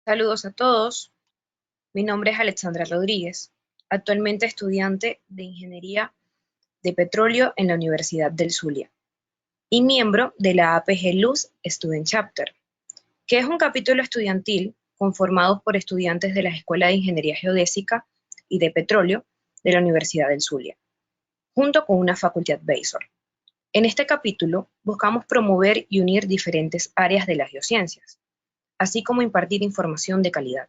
Saludos a todos, mi nombre es Alexandra Rodríguez, actualmente estudiante de Ingeniería de Petróleo en la Universidad del Zulia y miembro de la APG Luz Student Chapter, que es un capítulo estudiantil conformado por estudiantes de la Escuela de Ingeniería Geodésica y de Petróleo de la Universidad del Zulia, junto con una faculty advisor. En este capítulo buscamos promover y unir diferentes áreas de las geociencias, así como impartir información de calidad.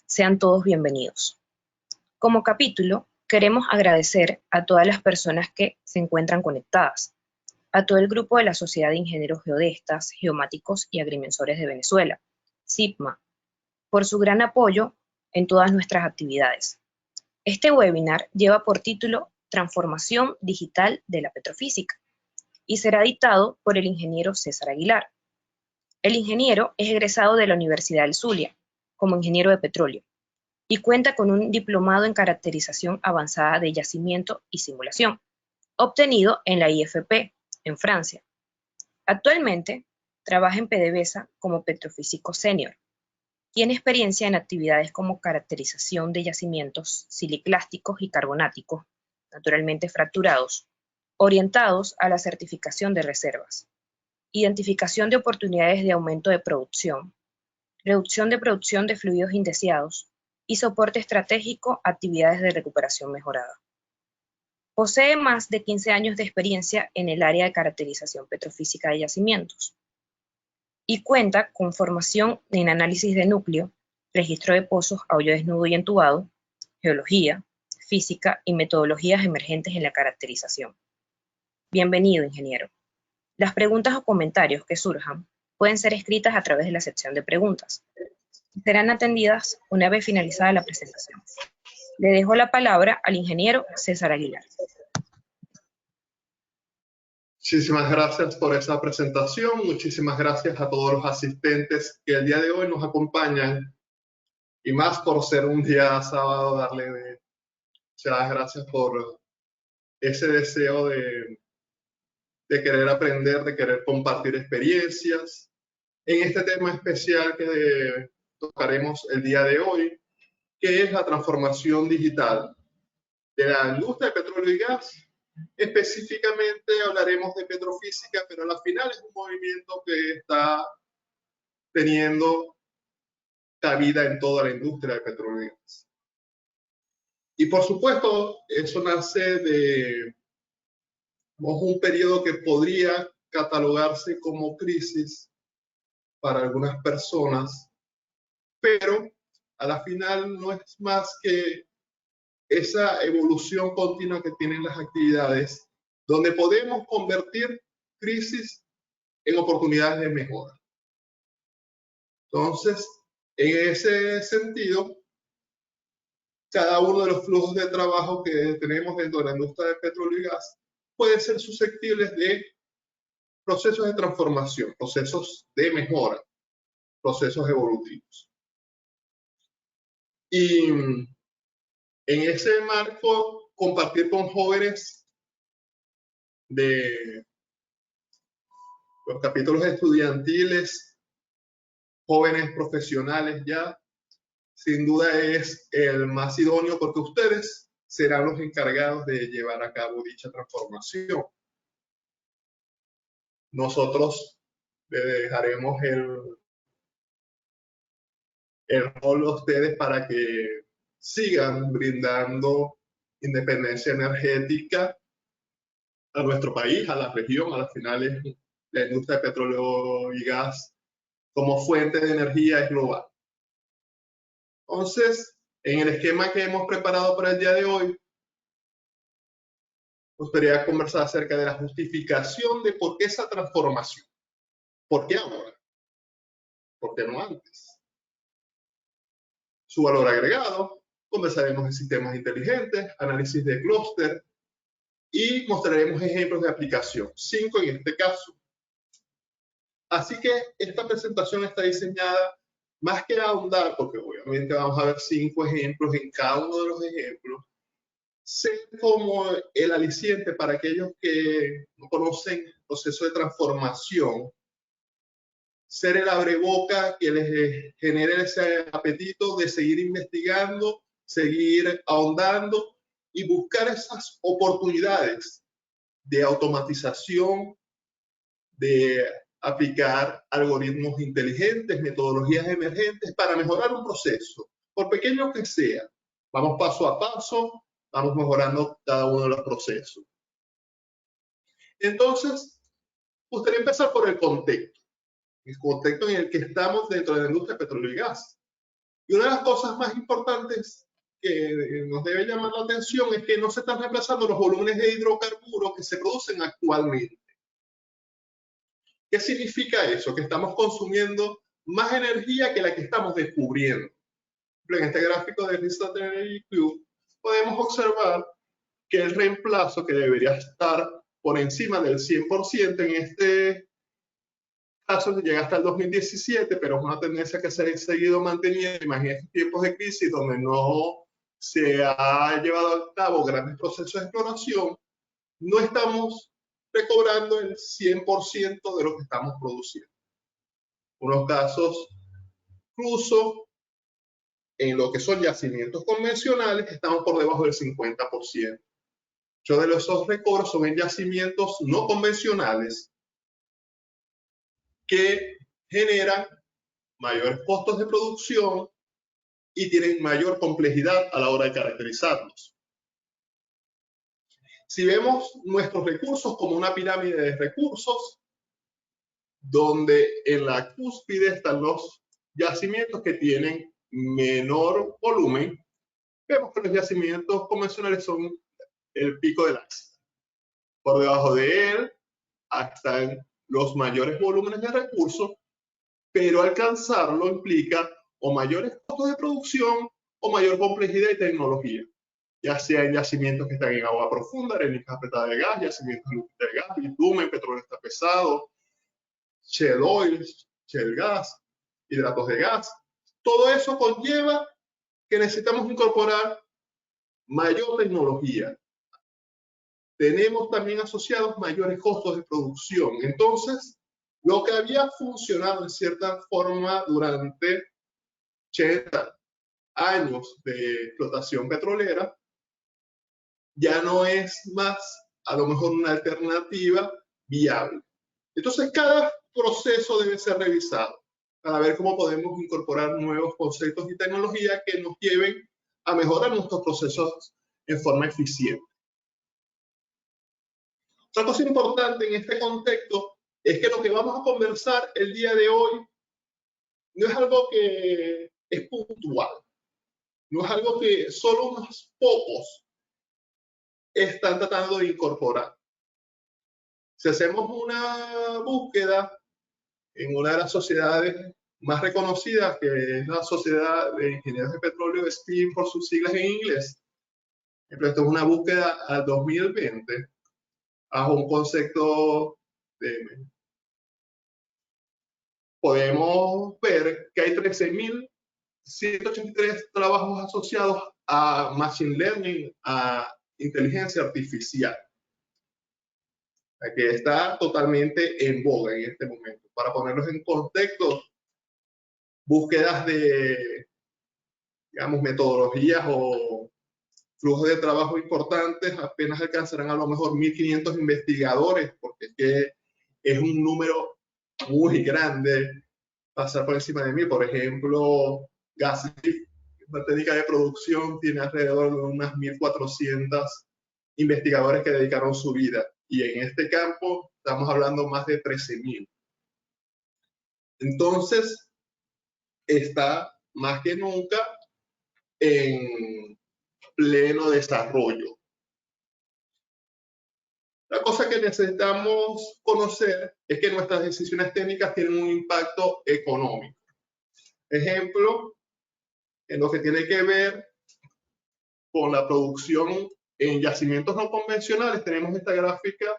Sean todos bienvenidos. Como capítulo, queremos agradecer a todas las personas que se encuentran conectadas, a todo el grupo de la Sociedad de Ingenieros Geodestas, Geomáticos y Agrimensores de Venezuela, SIGMA, por su gran apoyo en todas nuestras actividades. Este webinar lleva por título Transformación Digital de la Petrofísica y será dictado por el ingeniero César Aguilar. El ingeniero es egresado de la Universidad del Zulia como ingeniero de petróleo y cuenta con un diplomado en caracterización avanzada de yacimiento y simulación, obtenido en la IFP, en Francia. Actualmente, trabaja en PDVSA como petrofísico senior. Tiene experiencia en actividades como caracterización de yacimientos siliclásticos y carbonáticos, naturalmente fracturados, orientados a la certificación de reservas, identificación de oportunidades de aumento de producción, reducción de producción de fluidos indeseados, y soporte estratégico a actividades de recuperación mejorada. Posee más de 15 años de experiencia en el área de caracterización petrofísica de yacimientos y cuenta con formación en análisis de núcleo, registro de pozos a hoyo desnudo y entubado, geología, física y metodologías emergentes en la caracterización. Bienvenido, ingeniero. Las preguntas o comentarios que surjan pueden ser escritas a través de la sección de preguntas. Serán atendidas una vez finalizada la presentación. Le dejo la palabra al ingeniero César Aguilar. Muchísimas gracias por esa presentación. Muchísimas gracias a todos los asistentes que el día de hoy nos acompañan. Y más por ser un día sábado, muchas gracias por ese deseo de querer aprender, de querer compartir experiencias. En este tema especial que tocaremos el día de hoy, que es la transformación digital de la industria de petróleo y gas. Específicamente hablaremos de petrofísica, pero al final es un movimiento que está teniendo cabida en toda la industria de petróleo y gas. Y por supuesto, eso nace de un periodo que podría catalogarse como crisis para algunas personas, pero a la final no es más que esa evolución continua que tienen las actividades, donde podemos convertir crisis en oportunidades de mejora. Entonces, en ese sentido, cada uno de los flujos de trabajo que tenemos dentro de la industria de petróleo y gas puede ser susceptibles de procesos de transformación, procesos de mejora, procesos evolutivos. Y en ese marco, compartir con jóvenes de los capítulos estudiantiles, jóvenes profesionales ya, sin duda es el más idóneo porque ustedes serán los encargados de llevar a cabo dicha transformación. Nosotros le dejaremos el rol a ustedes para que sigan brindando independencia energética a nuestro país, a la región, a las finales, la industria de petróleo y gas como fuente de energía es global. Entonces, en el esquema que hemos preparado para el día de hoy, me gustaría conversar acerca de la justificación de por qué esa transformación. ¿Por qué ahora? ¿Por qué no antes? Su valor agregado, conversaremos de sistemas inteligentes, análisis de clúster y mostraremos ejemplos de aplicación, 5 en este caso. Así que esta presentación está diseñada más que ahondar, porque obviamente vamos a ver 5 ejemplos en cada uno de los ejemplos, ser como el aliciente para aquellos que no conocen el proceso de transformación ser el abreboca que les genere ese apetito de seguir investigando, seguir ahondando y buscar esas oportunidades de automatización, de aplicar algoritmos inteligentes, metodologías emergentes para mejorar un proceso, por pequeño que sea. Vamos paso a paso, vamos mejorando cada uno de los procesos. Entonces, gustaría empezar por el contexto en el que estamos dentro de la industria de petróleo y gas. Y una de las cosas más importantes que nos debe llamar la atención es que no se están reemplazando los volúmenes de hidrocarburos que se producen actualmente. ¿Qué significa eso? Que estamos consumiendo más energía que la que estamos descubriendo. En este gráfico de Research Energy Cube podemos observar que el reemplazo, que debería estar por encima del 100%, en este caso llega hasta el 2017, pero es una tendencia que se ha seguido manteniendo. Imagínense tiempos de crisis donde no se ha llevado a cabo grandes procesos de exploración, no estamos recobrando el 100% de lo que estamos produciendo. Unos casos, incluso en lo que son yacimientos convencionales, estamos por debajo del 50%. Muchos de esos recobros son en yacimientos no convencionales que generan mayores costos de producción y tienen mayor complejidad a la hora de caracterizarlos. Si vemos nuestros recursos como una pirámide de recursos, donde en la cúspide están los yacimientos que tienen menor volumen, vemos que los yacimientos convencionales son el pico del ácido. Por debajo de él están los mayores volúmenes de recursos, pero alcanzarlo implica o mayores costos de producción o mayor complejidad y tecnología, ya sea en yacimientos que están en agua profunda, areniscas apretadas de gas, yacimientos de gas, bitumen, petróleo está pesado, shale oil, shale gas, hidratos de gas. Todo eso conlleva que necesitamos incorporar mayor tecnología. Tenemos también asociados mayores costos de producción. Entonces, lo que había funcionado en cierta forma durante 80 años de explotación petrolera, ya no es más a lo mejor una alternativa viable. Entonces, cada proceso debe ser revisado para ver cómo podemos incorporar nuevos conceptos y tecnologías que nos lleven a mejorar nuestros procesos en forma eficiente. Otra cosa importante en este contexto es que lo que vamos a conversar el día de hoy no es algo que es puntual, no es algo que solo unos pocos están tratando de incorporar. Si hacemos una búsqueda en una de las sociedades más reconocidas, que es la Sociedad de Ingenieros de Petróleo, STEAM por sus siglas en inglés, esto es una búsqueda al 2020, bajo un concepto de... Podemos ver que hay 13.183 trabajos asociados a Machine Learning, a inteligencia artificial, que está totalmente en boga en este momento. Para ponerlos en contexto, búsquedas de, digamos, metodologías o flujos de trabajo importantes apenas alcanzarán a lo mejor 1.500 investigadores, porque es que es un número muy grande pasar por encima de mí. Por ejemplo, Gasly, una técnica de producción, tiene alrededor de unas 1.400 investigadores que dedicaron su vida. Y en este campo estamos hablando más de 13.000. Entonces, está más que nunca en pleno desarrollo. La cosa que necesitamos conocer es que nuestras decisiones técnicas tienen un impacto económico. Ejemplo, en lo que tiene que ver con la producción en yacimientos no convencionales, tenemos esta gráfica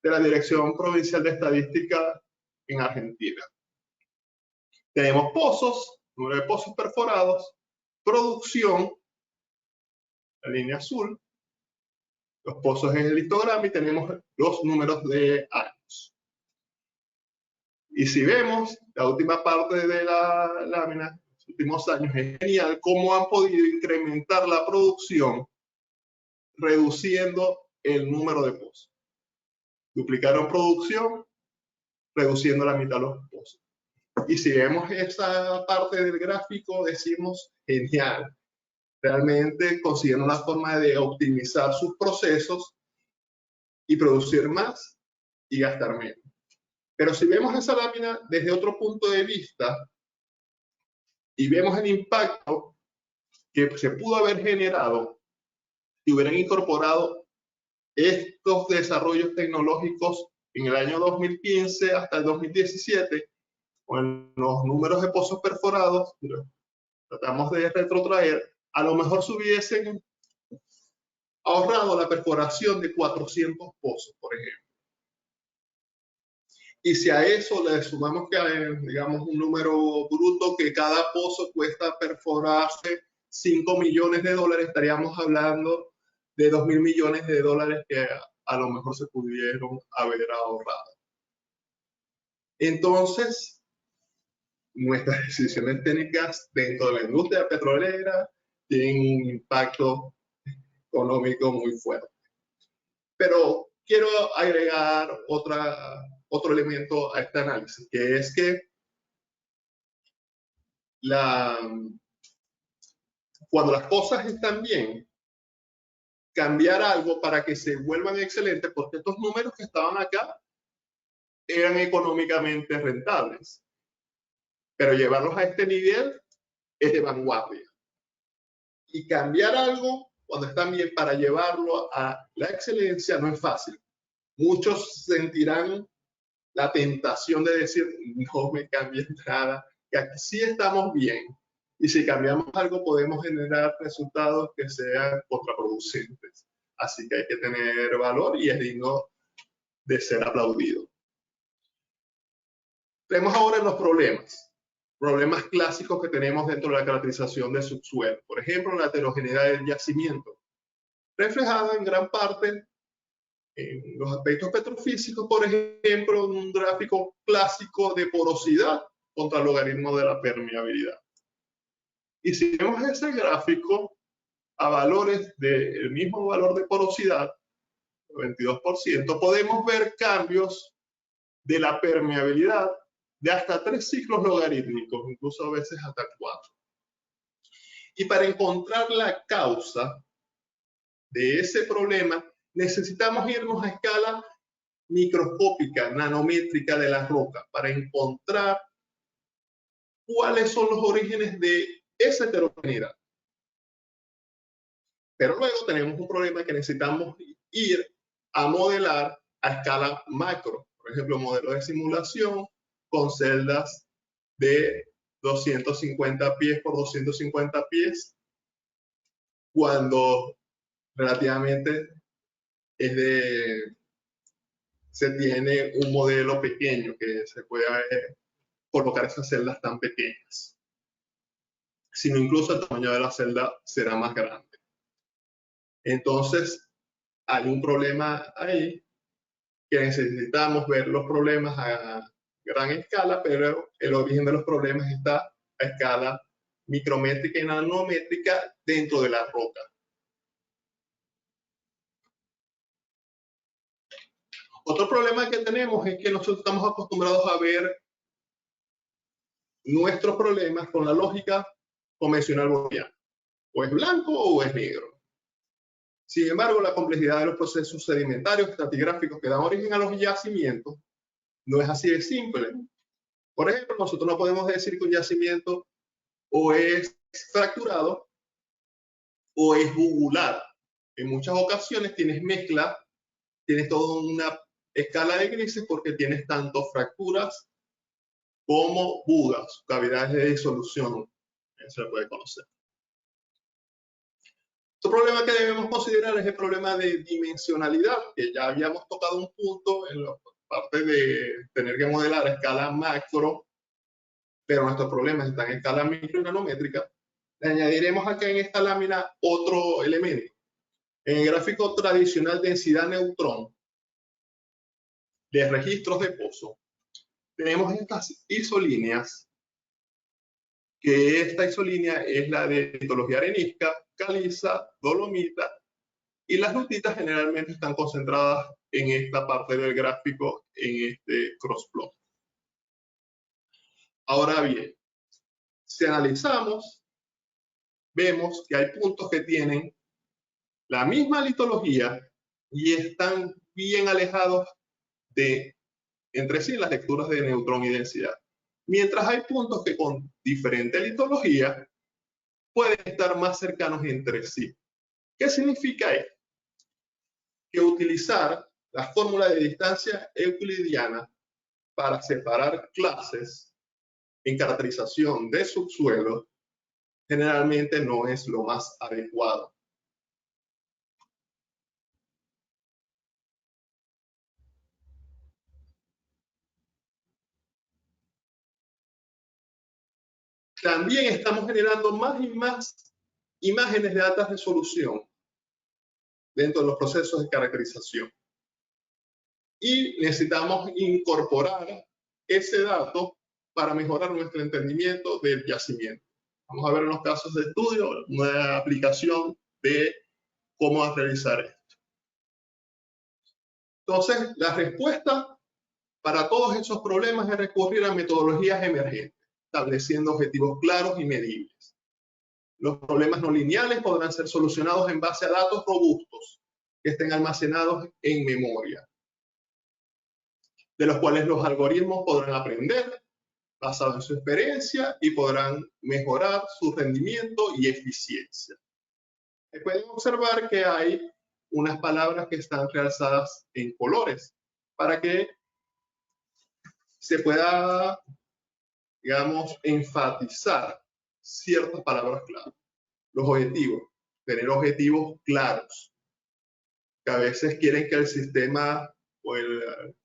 de la Dirección Provincial de Estadística en Argentina. Tenemos pozos, número de pozos perforados, producción, la línea azul, los pozos en el histograma y tenemos los números de años. Y si vemos la última parte de la lámina, los últimos años, es genial cómo han podido incrementar la producción reduciendo el número de pozos. Duplicaron producción, reduciendo la mitad de los pozos. Y si vemos esa parte del gráfico, decimos, genial. Realmente consiguieron una forma de optimizar sus procesos y producir más y gastar menos. Pero si vemos esa lámina desde otro punto de vista y vemos el impacto que se pudo haber generado si hubieran incorporado estos desarrollos tecnológicos en el año 2015 hasta el 2017, con los números de pozos perforados, tratamos de retrotraer, a lo mejor se hubiesen ahorrado la perforación de 400 pozos, por ejemplo. Y si a eso le sumamos que, digamos, un número bruto, que cada pozo cuesta perforarse 5 millones de dólares, estaríamos hablando de 2.000 millones de dólares que a lo mejor se pudieron haber ahorrado. Entonces, nuestras decisiones técnicas dentro de la industria petrolera tienen un impacto económico muy fuerte. Pero quiero agregar otro elemento a este análisis, que es que cuando las cosas están bien, cambiar algo para que se vuelvan excelentes, porque estos números que estaban acá eran económicamente rentables, pero llevarlos a este nivel es de vanguardia. Y cambiar algo cuando están bien para llevarlo a la excelencia no es fácil. Muchos sentirán la tentación de decir, no me cambies nada, que aquí sí estamos bien. Y si cambiamos algo podemos generar resultados que sean contraproducentes. Así que hay que tener valor y es digno de ser aplaudido. Vemos ahora los problemas clásicos que tenemos dentro de la caracterización del subsuelo. Por ejemplo, la heterogeneidad del yacimiento, reflejada en gran parte en los aspectos petrofísicos, por ejemplo, en un gráfico clásico de porosidad contra el logaritmo de la permeabilidad. Y si vemos ese gráfico a valores del mismo valor de porosidad, 22%, podemos ver cambios de la permeabilidad de hasta 3 ciclos logarítmicos, incluso a veces hasta 4. Y para encontrar la causa de ese problema, necesitamos irnos a escala microscópica, nanométrica de la roca, para encontrar cuáles son los orígenes de esa heterogeneidad. Pero luego tenemos un problema que necesitamos ir a modelar a escala macro. Por ejemplo, modelo de simulación con celdas de 250 pies por 250 pies, cuando relativamente se tiene un modelo pequeño que se puede colocar esas celdas tan pequeñas, sino incluso el tamaño de la celda será más grande. Entonces, hay un problema ahí que necesitamos ver los problemas a gran escala, pero el origen de los problemas está a escala micrométrica y nanométrica dentro de la roca. Otro problema que tenemos es que nosotros estamos acostumbrados a ver nuestros problemas con la lógica convencional booleana. O es blanco o es negro. Sin embargo, la complejidad de los procesos sedimentarios estratigráficos que dan origen a los yacimientos no es así de simple. Por ejemplo, nosotros no podemos decir que un yacimiento o es fracturado o es bugular. En muchas ocasiones tienes mezcla, tienes toda una escala de grises porque tienes tanto fracturas como bugas, cavidades de disolución, se le puede conocer. Otro problema que debemos considerar es el problema de dimensionalidad, que ya habíamos tocado un punto en la parte de tener que modelar a escala macro, pero nuestros problemas están en escala micro y nanométrica. Le añadiremos acá en esta lámina otro elemento. En el gráfico tradicional densidad neutrón de registros de pozo, tenemos estas isolíneas, que esta isolínea es la de litología arenisca, caliza, dolomita, y las lutitas generalmente están concentradas en esta parte del gráfico, en este crossplot. Ahora bien, si analizamos, vemos que hay puntos que tienen la misma litología y están bien alejados entre sí las lecturas de neutrón y densidad. Mientras hay puntos que con diferente litología pueden estar más cercanos entre sí. ¿Qué significa esto? Que utilizar la fórmula de distancia euclidiana para separar clases en caracterización de subsuelo generalmente no es lo más adecuado. También estamos generando más y más imágenes de alta resolución dentro de los procesos de caracterización. Y necesitamos incorporar ese dato para mejorar nuestro entendimiento del yacimiento. Vamos a ver en los casos de estudio una aplicación de cómo realizar esto. Entonces, la respuesta para todos esos problemas es recurrir a metodologías emergentes, estableciendo objetivos claros y medibles. Los problemas no lineales podrán ser solucionados en base a datos robustos que estén almacenados en memoria, de los cuales los algoritmos podrán aprender basado en su experiencia y podrán mejorar su rendimiento y eficiencia. Pueden observar que hay unas palabras que están realzadas en colores para que se pueda, digamos, enfatizar ciertas palabras clave. Los objetivos, tener objetivos claros, que a veces quieren que el sistema o el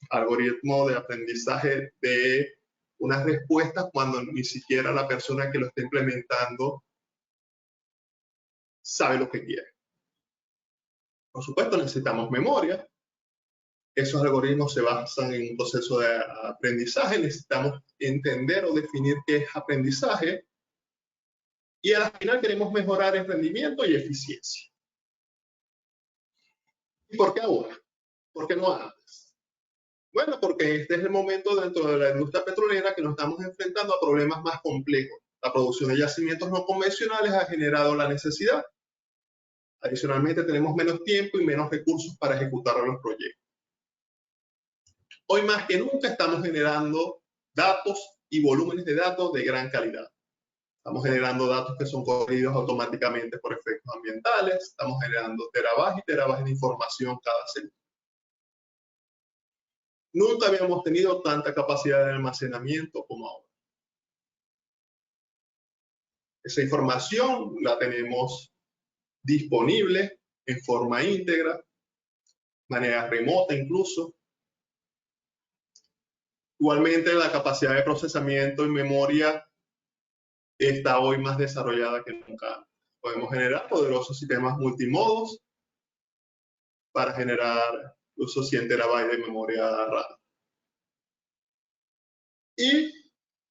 algoritmo de aprendizaje dé unas respuestas cuando ni siquiera la persona que lo está implementando sabe lo que quiere. Por supuesto, necesitamos memoria. Esos algoritmos se basan en un proceso de aprendizaje. Necesitamos entender o definir qué es aprendizaje. Y al final queremos mejorar el rendimiento y eficiencia. ¿Y por qué ahora? ¿Por qué no antes? Bueno, porque este es el momento dentro de la industria petrolera que nos estamos enfrentando a problemas más complejos. La producción de yacimientos no convencionales ha generado la necesidad. Adicionalmente, tenemos menos tiempo y menos recursos para ejecutar los proyectos. Hoy más que nunca estamos generando datos y volúmenes de datos de gran calidad. Estamos generando datos que son corridos automáticamente por efectos ambientales. Estamos generando terabytes y terabytes de información cada segundo. Nunca habíamos tenido tanta capacidad de almacenamiento como ahora. Esa información la tenemos disponible en forma íntegra, de manera remota incluso. Igualmente, la capacidad de procesamiento y memoria está hoy más desarrollada que nunca. Podemos generar poderosos sistemas multimodos para generar incluso 100 terabytes de memoria RAM. Y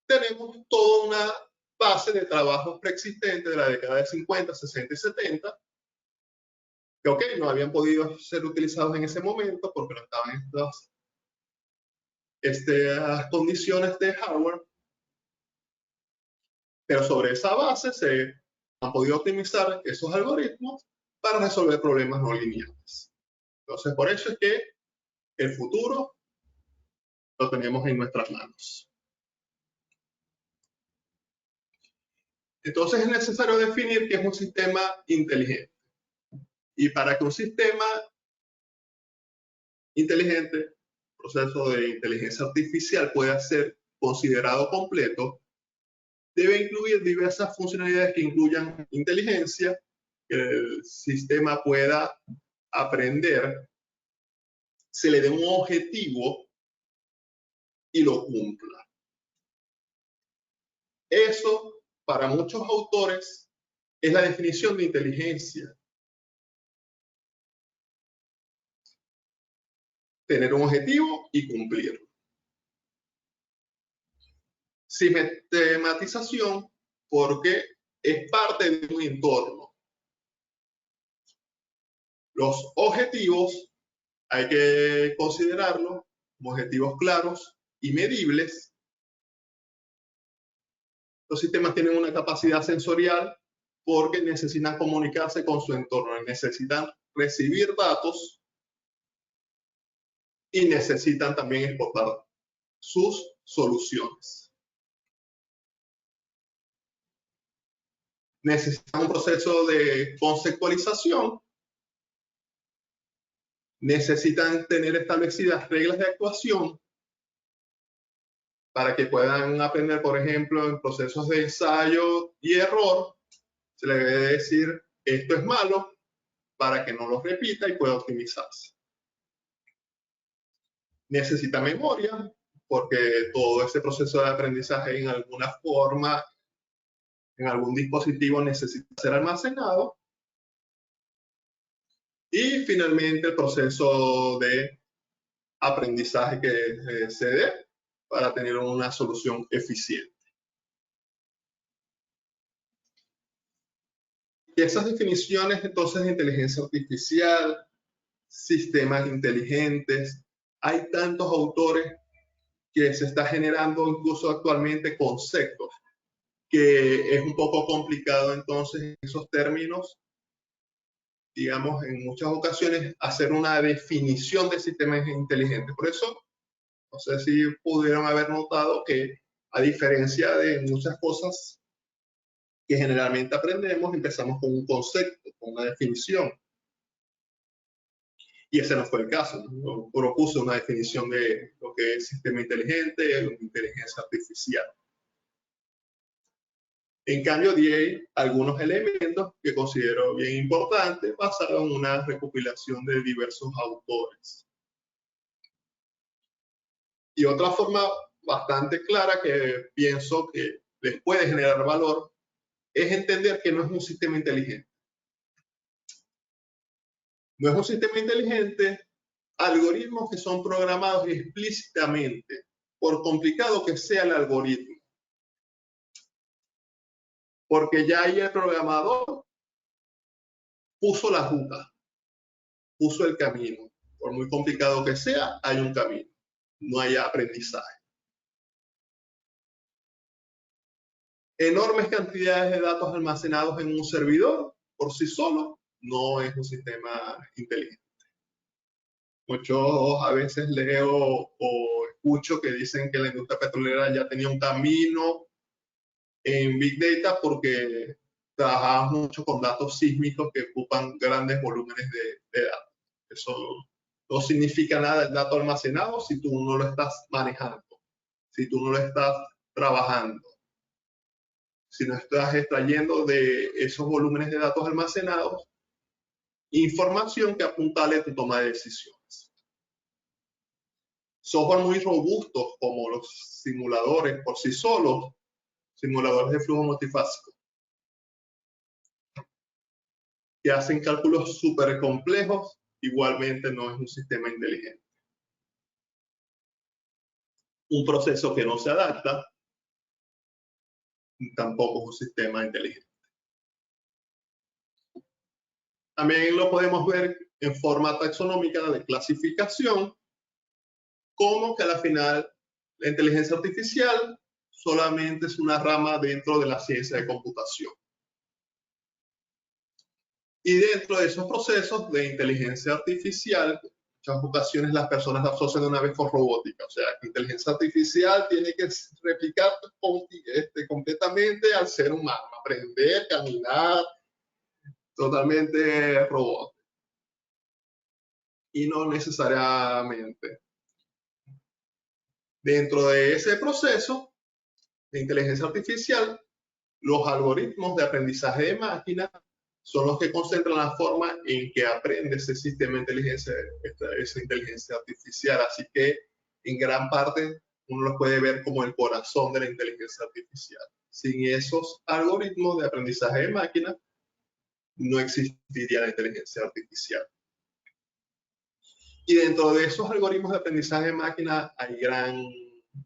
tenemos toda una base de trabajos preexistentes de la década de 50, 60 y 70 que, ok, no habían podido ser utilizados en ese momento porque no estaban en estas condiciones de hardware, pero sobre esa base se han podido optimizar esos algoritmos para resolver problemas no lineales. Entonces, por eso es que el futuro lo tenemos en nuestras manos. Entonces, es necesario definir qué es un sistema inteligente. Y para que un sistema inteligente, proceso de inteligencia artificial, pueda ser considerado completo, debe incluir diversas funcionalidades que incluyan inteligencia, que el sistema pueda aprender, se le dé un objetivo y lo cumpla. Eso, para muchos autores, es la definición de inteligencia. Tener un objetivo y cumplirlo. Sistematización porque es parte de un entorno. Los objetivos hay que considerarlos como objetivos claros y medibles. Los sistemas tienen una capacidad sensorial porque necesitan comunicarse con su entorno, necesitan recibir datos y necesitan también exportar sus soluciones. Necesitan un proceso de conceptualización, necesitan tener establecidas reglas de actuación para que puedan aprender, por ejemplo, en procesos de ensayo y error. Se le debe decir, esto es malo, para que no lo repita y pueda optimizarse. Necesita memoria, porque todo ese proceso de aprendizaje en alguna forma, en algún dispositivo necesita ser almacenado. Y finalmente el proceso de aprendizaje que se dé para tener una solución eficiente. Y esas definiciones entonces de inteligencia artificial, sistemas inteligentes, hay tantos autores que se está generando incluso actualmente conceptos, que es un poco complicado entonces esos términos, digamos, en muchas ocasiones hacer una definición de sistemas inteligentes. Por eso, no sé si pudieron haber notado que a diferencia de muchas cosas que generalmente aprendemos, empezamos con un concepto, con una definición. Y ese no fue el caso, ¿no? Propuse una definición de lo que es sistema inteligente, lo que es inteligencia artificial. En cambio, di algunos elementos que considero bien importantes basados en una recopilación de diversos autores. Y otra forma bastante clara que pienso que les puede generar valor es entender que no es un sistema inteligente. No es un sistema inteligente, algoritmos que son programados explícitamente, por complicado que sea el algoritmo. Porque ya ahí el programador puso la ruta, puso el camino. Por muy complicado que sea, hay un camino. No hay aprendizaje. Enormes cantidades de datos almacenados en un servidor por sí solo no es un sistema inteligente. Muchos a veces leo o escucho que dicen que la industria petrolera ya tenía un camino en Big Data porque trabajamos mucho con datos sísmicos que ocupan grandes volúmenes de datos. Eso no significa nada el dato almacenado si tú no lo estás manejando, si tú no lo estás trabajando, si no estás extrayendo de esos volúmenes de datos almacenados información que apuntale tu toma de decisiones. Software muy robustos como los simuladores por sí solos, simuladores de flujo multifásico, que hacen cálculos súper complejos, igualmente no es un sistema inteligente. Un proceso que no se adapta, tampoco es un sistema inteligente. También lo podemos ver en forma taxonómica de clasificación, como que al final la inteligencia artificial solamente es una rama dentro de la ciencia de computación. Y dentro de esos procesos de inteligencia artificial, muchas ocasiones las personas la asocian de una vez con robótica. O sea, que inteligencia artificial tiene que replicar completamente al ser humano, aprender, caminar, totalmente robot. Y no necesariamente. Dentro de ese proceso de inteligencia artificial, los algoritmos de aprendizaje de máquina son los que concentran la forma en que aprende ese sistema de inteligencia, esa inteligencia artificial. Así que en gran parte uno los puede ver como el corazón de la inteligencia artificial. Sin esos algoritmos de aprendizaje de máquina, no existiría la inteligencia artificial. Y dentro de esos algoritmos de aprendizaje de máquina hay gran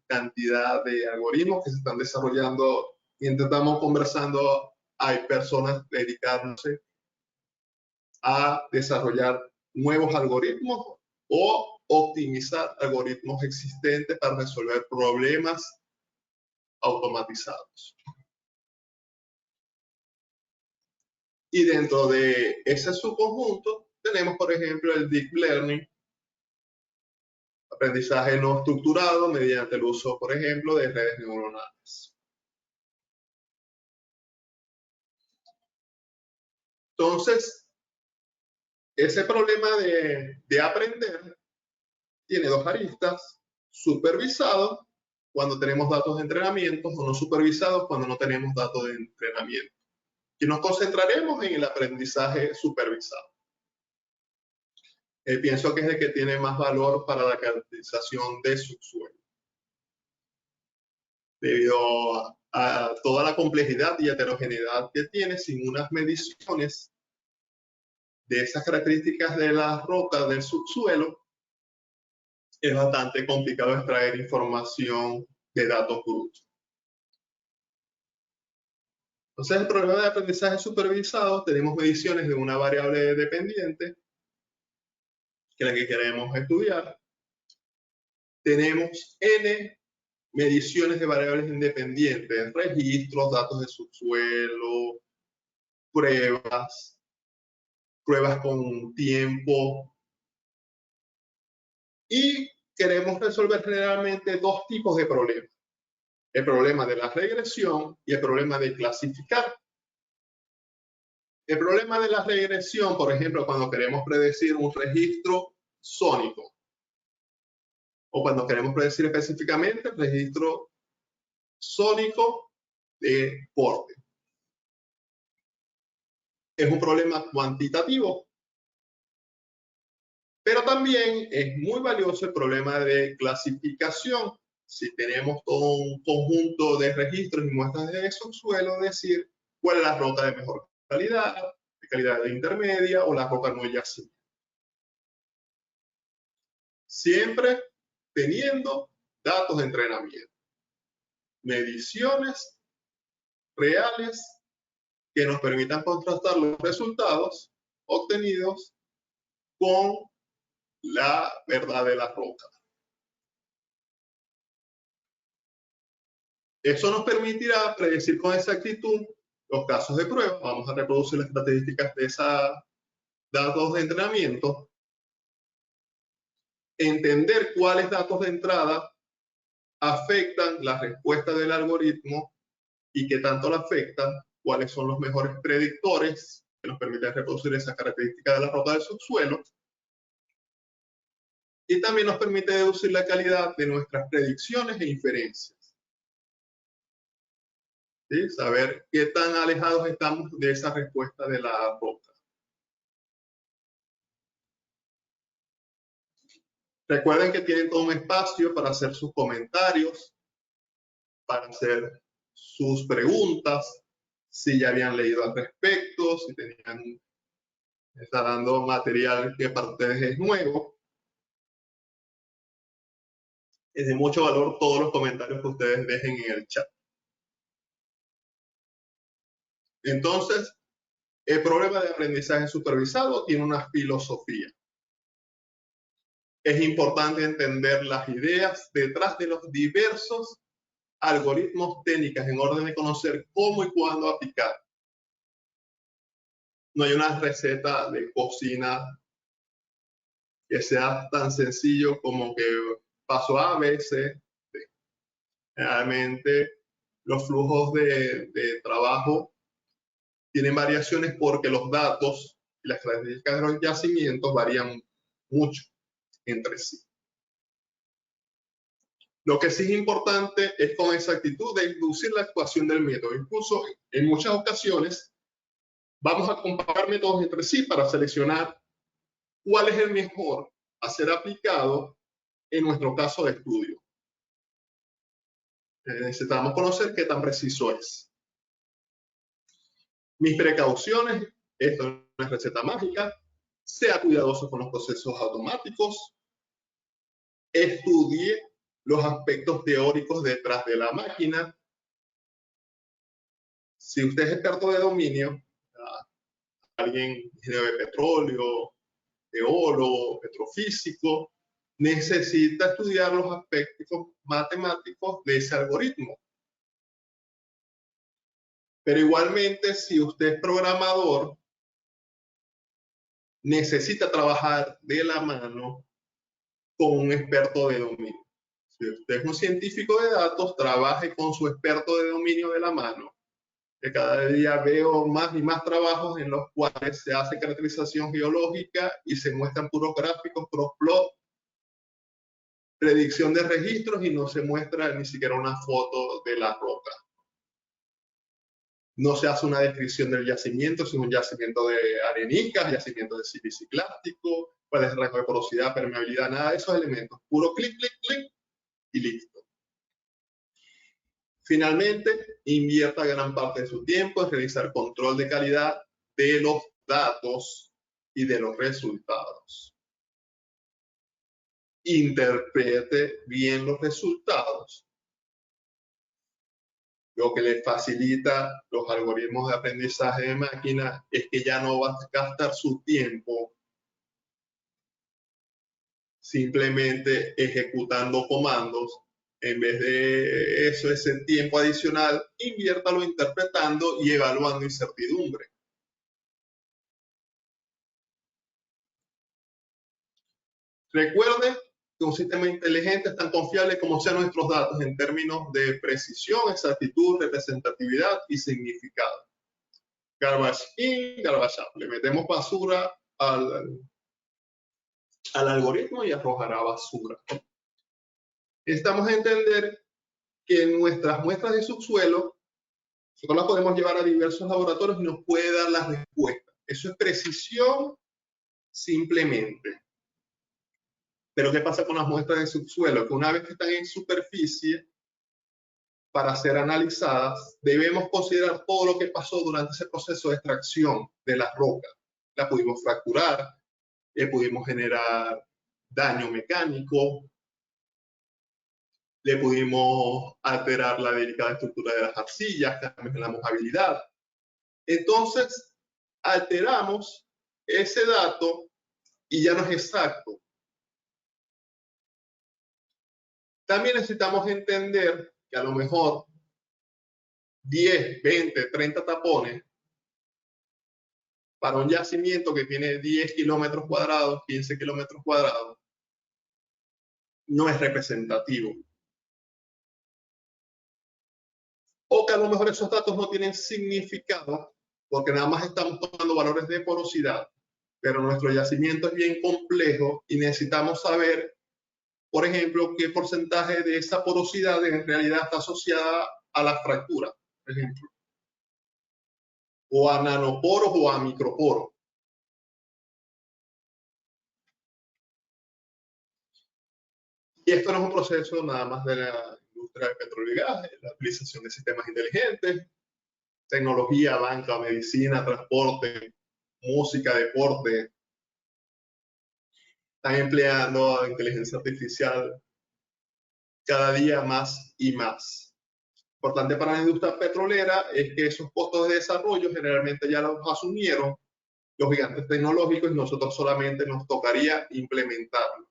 cantidad de algoritmos que se están desarrollando. Mientras estamos conversando, hay personas dedicándose a desarrollar nuevos algoritmos o optimizar algoritmos existentes para resolver problemas automatizados. Y dentro de ese subconjunto tenemos, por ejemplo, el Deep Learning, aprendizaje no estructurado mediante el uso, por ejemplo, de redes neuronales. Entonces, ese problema de aprender tiene dos aristas: supervisado cuando tenemos datos de entrenamiento o no supervisados cuando no tenemos datos de entrenamiento. Y nos concentraremos en el aprendizaje supervisado. Pienso que es el que tiene más valor para la caracterización de subsuelo, debido a toda la complejidad y heterogeneidad que tiene. Sin unas mediciones de esas características de las rocas del subsuelo, es bastante complicado extraer información de datos brutos. Entonces, el problema de aprendizaje supervisado, tenemos mediciones de una variable dependiente, que es la que queremos estudiar. Tenemos n mediciones de variables independientes, registros, datos de subsuelo, pruebas con tiempo. Y queremos resolver generalmente dos tipos de problemas: el problema de la regresión y el problema de clasificar. El problema de la regresión, por ejemplo, cuando queremos predecir un registro sónico, o cuando queremos predecir específicamente el registro sónico de porte. Es un problema cuantitativo, pero también es muy valioso el problema de clasificación. Si tenemos todo un conjunto de registros y muestras de subsuelo, decir cuál es la roca de mejor calidad, de calidad intermedia, o la roca no yacente. Siempre teniendo datos de entrenamiento, mediciones reales que nos permitan contrastar los resultados obtenidos con la verdad de la roca. Eso nos permitirá predecir con exactitud los casos de prueba. Vamos a reproducir las características de esos datos de entrenamiento, entender cuáles datos de entrada afectan la respuesta del algoritmo y qué tanto la afectan, cuáles son los mejores predictores que nos permiten reproducir esa característica de la roca del subsuelo, y también nos permite deducir la calidad de nuestras predicciones e inferencias. ¿Sí? Saber qué tan alejados estamos de esa respuesta de la roca. Recuerden que tienen todo un espacio para hacer sus comentarios, para hacer sus preguntas, si ya habían leído al respecto, si tenían, está dando material que para ustedes es nuevo. Es de mucho valor todos los comentarios que ustedes dejen en el chat. Entonces, el problema de aprendizaje supervisado tiene una filosofía. Es importante entender las ideas detrás de los diversos algoritmos técnicos en orden de conocer cómo y cuándo aplicar. No hay una receta de cocina que sea tan sencillo como que paso A, B, C, D. Realmente los flujos de trabajo tienen variaciones porque los datos y las características de los yacimientos varían mucho entre sí. Lo que sí es importante es con exactitud deducir la actuación del método. Incluso en muchas ocasiones vamos a comparar métodos entre sí para seleccionar cuál es el mejor a ser aplicado en nuestro caso de estudio. Necesitamos conocer qué tan preciso es. Mis precauciones: esto no es receta mágica. Sea cuidadoso con los procesos automáticos. Estudie los aspectos teóricos detrás de la máquina. Si usted es experto de dominio, alguien ingeniero de petróleo, geólogo, petrofísico, necesita estudiar los aspectos matemáticos de ese algoritmo. Pero igualmente, si usted es programador, necesita trabajar de la mano con un experto de dominio. Si usted es un científico de datos, trabaje con su experto de dominio de la mano. Que cada día veo más y más trabajos en los cuales se hace caracterización geológica y se muestran puros gráficos, puros plots, predicción de registros y no se muestra ni siquiera una foto de la roca. No se hace una descripción del yacimiento, si es un yacimiento de areniscas, yacimiento de siliciclástico, cuál es el rango de porosidad, permeabilidad, nada de esos elementos. Puro clic, clic, clic y listo. Finalmente, invierta gran parte de su tiempo en realizar control de calidad de los datos y de los resultados. Interprete bien los resultados. Lo que le facilita los algoritmos de aprendizaje de máquina es que ya no va a gastar su tiempo simplemente ejecutando comandos. En vez de eso, ese tiempo adicional, inviértalo interpretando y evaluando incertidumbre. Recuerde que un sistema inteligente es tan confiable como sean nuestros datos en términos de precisión, exactitud, representatividad y significado. Garbage in, garbage out. Le metemos basura al algoritmo y arrojará basura. Necesitamos entender que nuestras muestras de subsuelo nosotros las podemos llevar a diversos laboratorios y nos puede dar las respuestas. Eso es precisión simplemente. Pero ¿qué pasa con las muestras de subsuelo? Que una vez que están en superficie, para ser analizadas, debemos considerar todo lo que pasó durante ese proceso de extracción de las rocas. La pudimos fracturar, pudimos generar daño mecánico, le pudimos alterar la delicada estructura de las arcillas, cambios en la mojabilidad. Entonces, alteramos ese dato y ya no es exacto. También necesitamos entender que a lo mejor 10, 20, 30 tapones para un yacimiento que tiene 10 kilómetros cuadrados, 15 kilómetros cuadrados, no es representativo. O que a lo mejor esos datos no tienen significado porque nada más estamos tomando valores de porosidad, pero nuestro yacimiento es bien complejo y necesitamos saber, por ejemplo, qué porcentaje de esa porosidad en realidad está asociada a la fractura, por ejemplo, o a nanoporos o a microporos. Y esto no es un proceso nada más de la industria de petróleo y gas, la utilización de sistemas inteligentes, tecnología, banca, medicina, transporte, música, deporte. Están empleando inteligencia artificial cada día más y más. Importante para la industria petrolera es que esos costos de desarrollo generalmente ya los asumieron los gigantes tecnológicos y nosotros solamente nos tocaría implementarlos,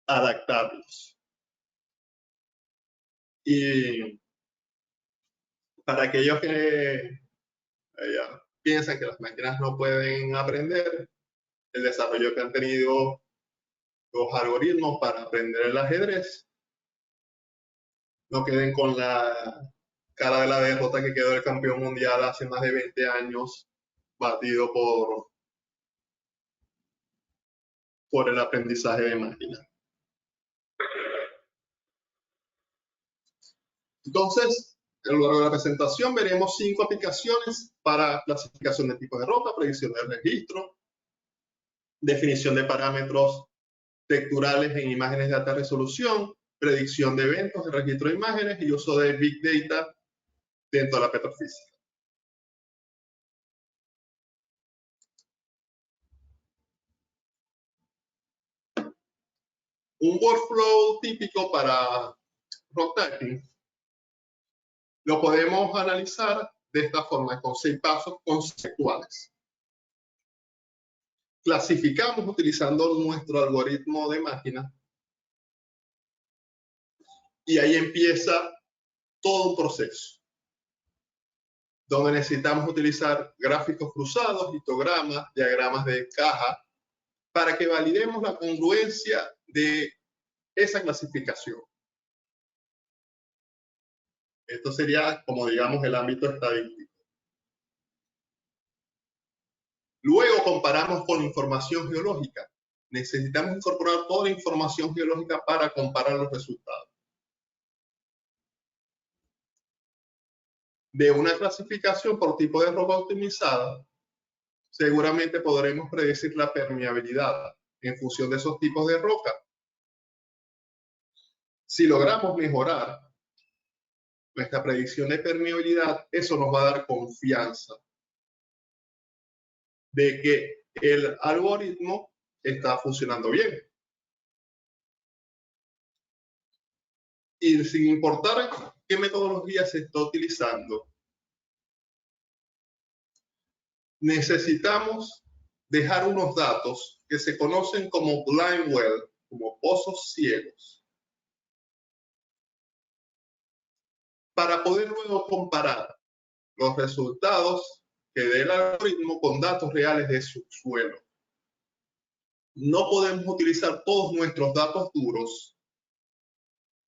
adaptarlos. Y para aquellos que piensan que las máquinas no pueden aprender, el desarrollo que han tenido los algoritmos para aprender el ajedrez, no queden con la cara de la derrota que quedó el campeón mundial hace más de 20 años, batido por el aprendizaje de máquina. Entonces, a lo largo de la presentación veremos 5 aplicaciones para clasificación de tipos de roca, predicción de registro, definición de parámetros texturales en imágenes de alta resolución, predicción de eventos de registro de imágenes y uso de Big Data dentro de la petrofísica. Un workflow típico para rock typing lo podemos analizar de esta forma, con 6 pasos conceptuales. Clasificamos utilizando nuestro algoritmo de máquina y ahí empieza todo un proceso donde necesitamos utilizar gráficos cruzados, histogramas, diagramas de caja para que validemos la congruencia de esa clasificación. Esto sería, como digamos, el ámbito estadístico. Luego comparamos con información geológica. Necesitamos incorporar toda la información geológica para comparar los resultados. De una clasificación por tipo de roca optimizada, seguramente podremos predecir la permeabilidad en función de esos tipos de roca. Si logramos mejorar nuestra predicción de permeabilidad, eso nos va a dar confianza de que el algoritmo está funcionando bien. Y sin importar qué metodología se está utilizando, necesitamos dejar unos datos que se conocen como blind well, como pozos ciegos, para poder luego comparar los resultados que dé el algoritmo con datos reales de su suelo. No podemos utilizar todos nuestros datos duros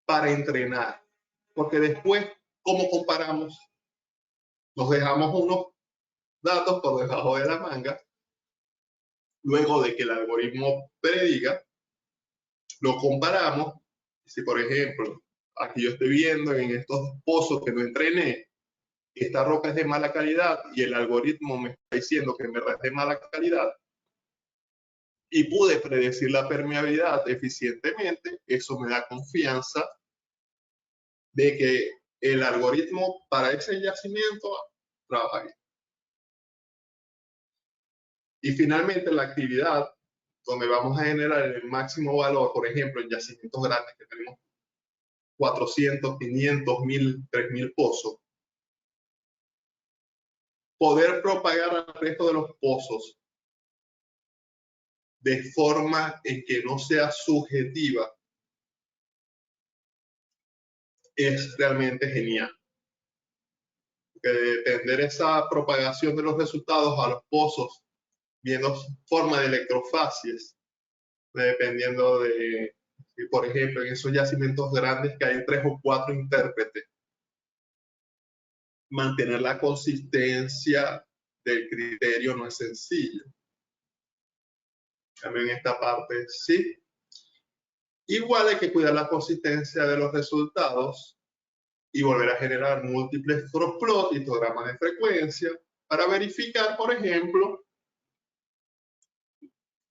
para entrenar, porque después, ¿cómo comparamos? Nos dejamos unos datos por debajo de la manga, luego de que el algoritmo prediga, lo comparamos. Si, por ejemplo, aquí yo estoy viendo en estos pozos que no entrené, esta roca es de mala calidad y el algoritmo me está diciendo que en verdad es de mala calidad, y pude predecir la permeabilidad eficientemente, eso me da confianza de que el algoritmo para ese yacimiento trabaja bien. Y finalmente la actividad donde vamos a generar el máximo valor, por ejemplo, en yacimientos grandes que tenemos 400, 500, 1000, 3000 pozos, poder propagar al resto de los pozos de forma en que no sea subjetiva es realmente genial. Depender esa propagación de los resultados a los pozos viendo forma de electrofacies, dependiendo de, por ejemplo, en esos yacimientos grandes que hay 3 o 4 intérpretes, mantener la consistencia del criterio no es sencillo. También en esta parte sí. Igual hay que cuidar la consistencia de los resultados y volver a generar múltiples crossplot, histogramas de frecuencia, para verificar, por ejemplo,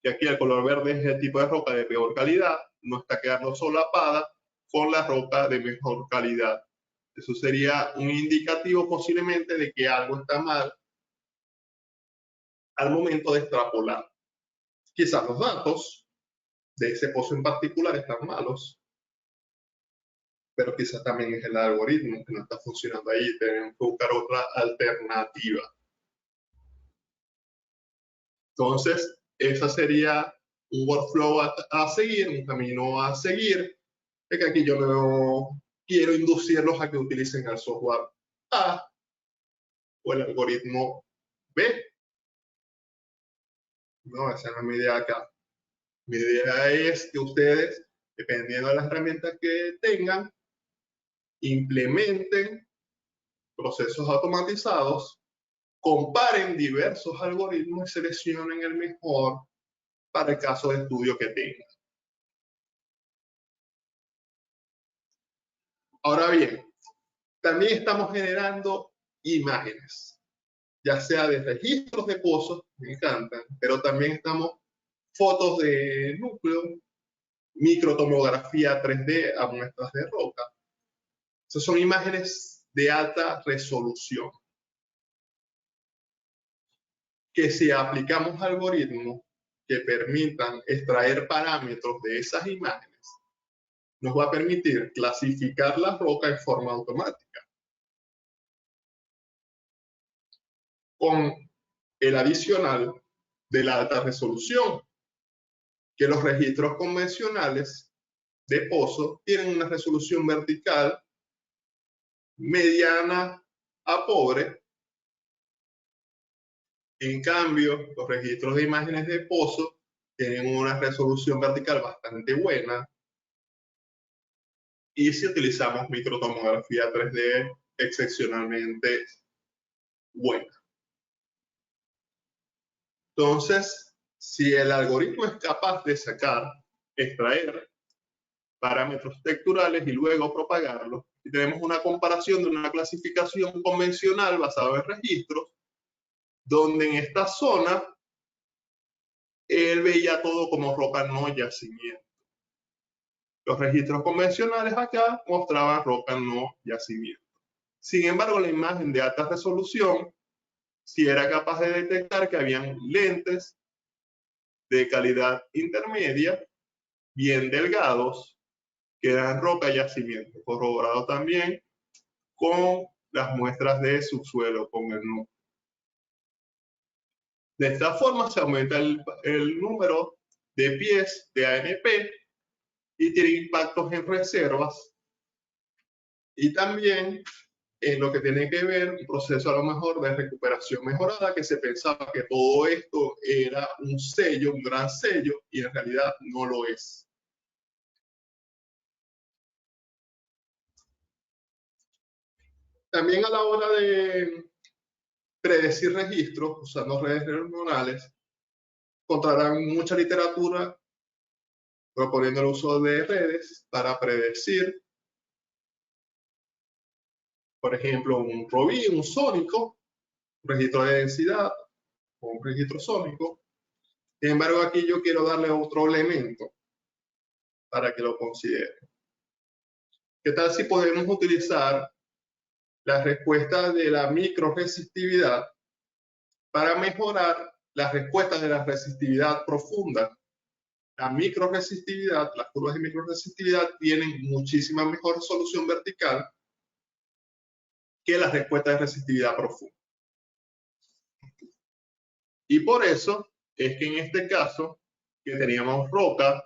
que aquí el color verde es el tipo de roca de peor calidad, no está quedando solapada con la roca de mejor calidad. Eso sería un indicativo posiblemente de que algo está mal al momento de extrapolar. Quizás los datos de ese pozo en particular están malos, pero quizás también es el algoritmo que no está funcionando ahí. Tenemos que buscar otra alternativa. Entonces, esa sería un workflow a seguir, un camino a seguir, de que aquí yo no quiero inducirlos a que utilicen el software A o el algoritmo B. No, esa no es mi idea acá. Mi idea es que ustedes, dependiendo de las herramientas que tengan, implementen procesos automatizados, comparen diversos algoritmos y seleccionen el mejor para el caso de estudio que tengan. Ahora bien, también estamos generando imágenes, ya sea de registros de pozos, me encantan, pero también estamos fotos de núcleo, microtomografía 3D a muestras de roca. Esas son imágenes de alta resolución, que si aplicamos algoritmos que permitan extraer parámetros de esas imágenes, nos va a permitir clasificar la roca en forma automática, con el adicional de la alta resolución, que los registros convencionales de pozo tienen una resolución vertical mediana a pobre. En cambio, los registros de imágenes de pozo tienen una resolución vertical bastante buena. Y si utilizamos microtomografía 3D, excepcionalmente buena. Entonces, si el algoritmo es capaz de extraer parámetros texturales y luego propagarlos, y tenemos una comparación de una clasificación convencional basada en registros, donde en esta zona él veía todo como roca no yacimiento. Los registros convencionales acá mostraban roca no yacimiento. Sin embargo, la imagen de alta resolución sí era capaz de detectar que habían lentes de calidad intermedia, bien delgados, que eran roca yacimiento, corroborado también con las muestras de subsuelo, con el núcleo. De esta forma se aumenta el número de pies de ANP y tiene impactos en reservas y también en lo que tiene que ver un proceso a lo mejor de recuperación mejorada, que se pensaba que todo esto era un sello, un gran sello, y en realidad no lo es. También a la hora de predecir registros usando redes neuronales, encontrarán mucha literatura proponiendo el uso de redes para predecir, por ejemplo, un ROBI, un sónico, un registro de densidad o un registro sónico. Sin embargo, aquí yo quiero darle otro elemento para que lo consideren. ¿Qué tal si podemos utilizar las respuestas de la microresistividad para mejorar las respuestas de la resistividad profunda? La microresistividad, las curvas de microresistividad tienen muchísima mejor resolución vertical que las respuestas de resistividad profunda. Y por eso es que en este caso, que teníamos roca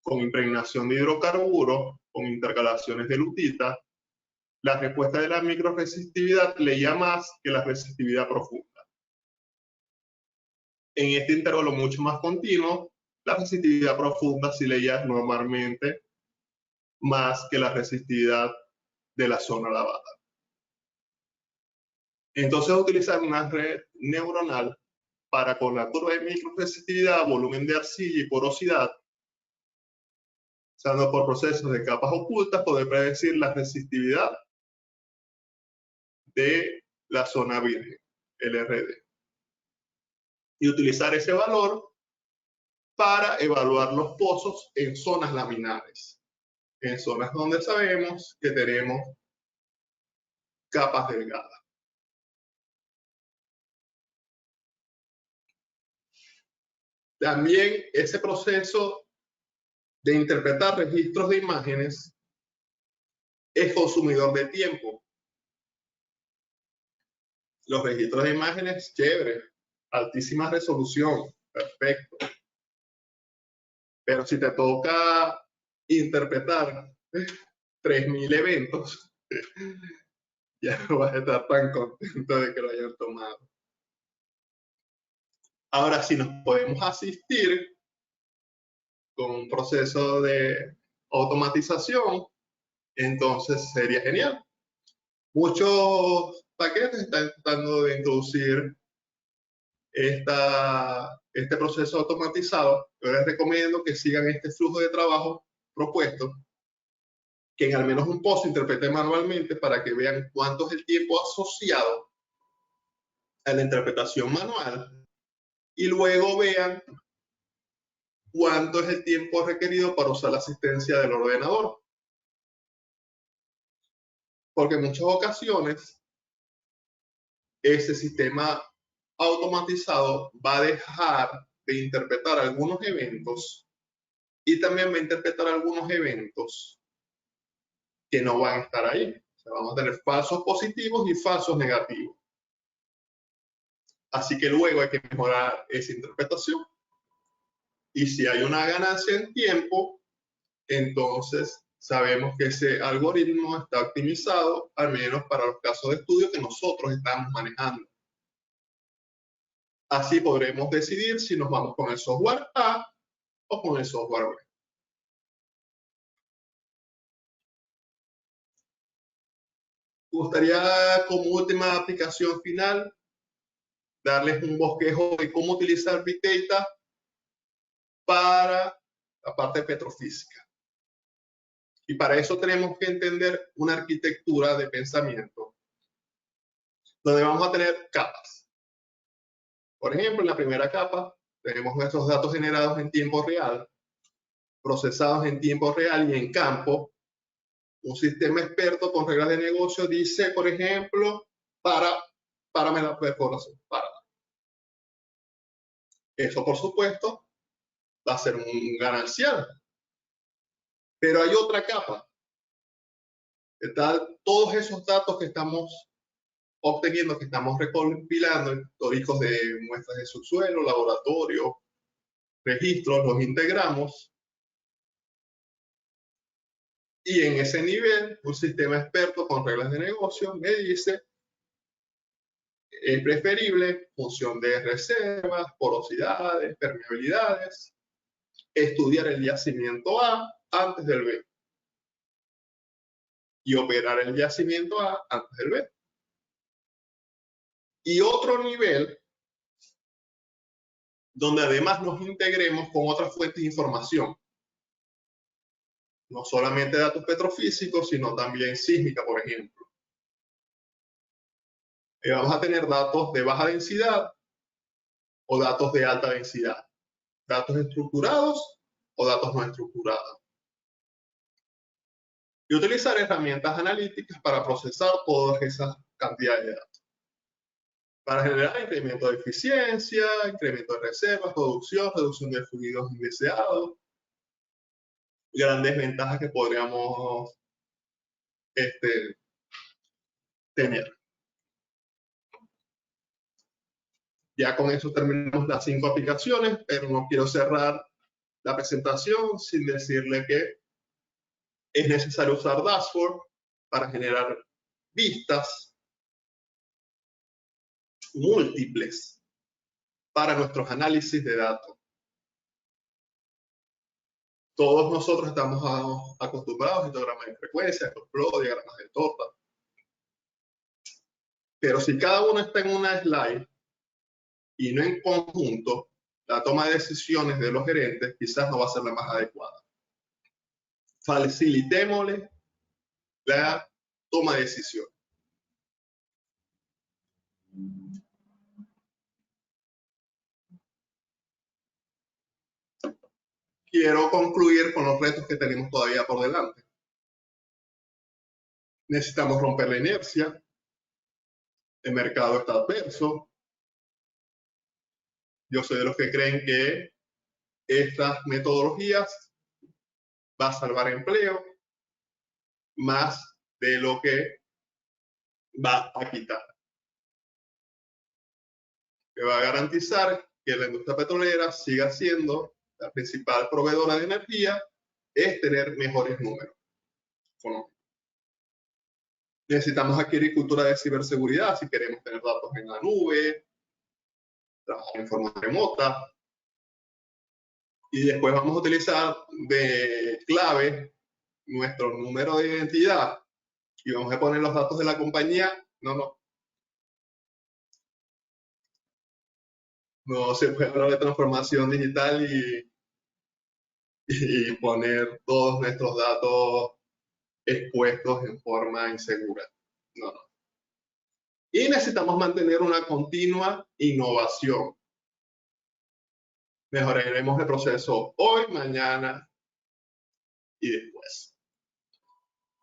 con impregnación de hidrocarburos, con intercalaciones de lutita, la respuesta de la microresistividad leía más que la resistividad profunda. En este intervalo mucho más continuo, la resistividad profunda sí leía normalmente más que la resistividad de la zona lavada. Entonces utilizar una red neuronal para con la curva de microresistividad, volumen de arcilla y porosidad, usando por procesos de capas ocultas, poder predecir la resistividad de la zona virgen, LRD. Y utilizar ese valor para evaluar los pozos en zonas laminares, en zonas donde sabemos que tenemos capas delgadas. También ese proceso de interpretar registros de imágenes es consumidor de tiempo. Los registros de imágenes, chévere, altísima resolución, perfecto. Pero si te toca interpretar 3000 eventos, ya no vas a estar tan contento de que lo hayan tomado. Ahora, si nos podemos asistir con un proceso de automatización, entonces sería genial. Muchos paquetes están tratando de introducir este proceso automatizado. Yo les recomiendo que sigan este flujo de trabajo propuesto, que en al menos un pozo interprete manualmente para que vean cuánto es el tiempo asociado a la interpretación manual y luego vean cuánto es el tiempo requerido para usar la asistencia del ordenador. Porque en muchas ocasiones ese sistema automatizado va a dejar de interpretar algunos eventos y también va a interpretar algunos eventos que no van a estar ahí. O sea, vamos a tener falsos positivos y falsos negativos. Así que luego hay que mejorar esa interpretación. Y si hay una ganancia en tiempo, entonces sabemos que ese algoritmo está optimizado, al menos para los casos de estudio que nosotros estamos manejando. Así podremos decidir si nos vamos con el software A o con el software B. Me gustaría, como última aplicación final, darles un bosquejo de cómo utilizar Big Data para la parte petrofísica. Y para eso tenemos que entender una arquitectura de pensamiento, donde vamos a tener capas. Por ejemplo, en la primera capa tenemos nuestros datos generados en tiempo real, procesados en tiempo real y en campo. Un sistema experto con reglas de negocio dice, por ejemplo, párame la perforación, para. Eso, por supuesto, va a ser un ganancial. Pero hay otra capa. Tal, todos esos datos que estamos obteniendo, que estamos recopilando, históricos de muestras de subsuelo, laboratorio, registros, los integramos. Y en ese nivel, un sistema experto con reglas de negocio me dice, es preferible función de reservas, porosidades, permeabilidades, estudiar el yacimiento A antes del B y operar el yacimiento A antes del B. Y otro nivel donde además nos integremos con otras fuentes de información. No solamente datos petrofísicos, sino también sísmica, por ejemplo. Vamos a tener datos de baja densidad o datos de alta densidad. Datos estructurados o datos no estructurados. Y utilizar herramientas analíticas para procesar todas esas cantidades de datos. Para generar incremento de eficiencia, incremento de reservas, reducción de fluidos indeseados, grandes ventajas que podríamos tener. Ya con eso terminamos las 5 aplicaciones, pero no quiero cerrar la presentación sin decirle que es necesario usar dashboard para generar vistas múltiples para nuestros análisis de datos. Todos nosotros estamos acostumbrados a histogramas de frecuencia, diagramas de torta. Pero si cada uno está en una slide y no en conjunto, la toma de decisiones de los gerentes quizás no va a ser la más adecuada. Facilitémosle la toma de decisiones. Quiero concluir con los retos que tenemos todavía por delante. Necesitamos romper la inercia. El mercado está adverso. Yo soy de los que creen que estas metodologías va a salvar empleo más de lo que va a quitar. Que va a garantizar que la industria petrolera siga siendo la principal proveedora de energía, es tener mejores números económicos. Necesitamos adquirir cultura de ciberseguridad si queremos tener datos en la nube, trabajar en forma remota. Y después vamos a utilizar de clave nuestro número de identidad y vamos a poner los datos de la compañía. No se puede hablar de transformación digital y poner todos nuestros datos expuestos en forma insegura. No. Y necesitamos mantener una continua innovación. Mejoraremos el proceso hoy, mañana y después.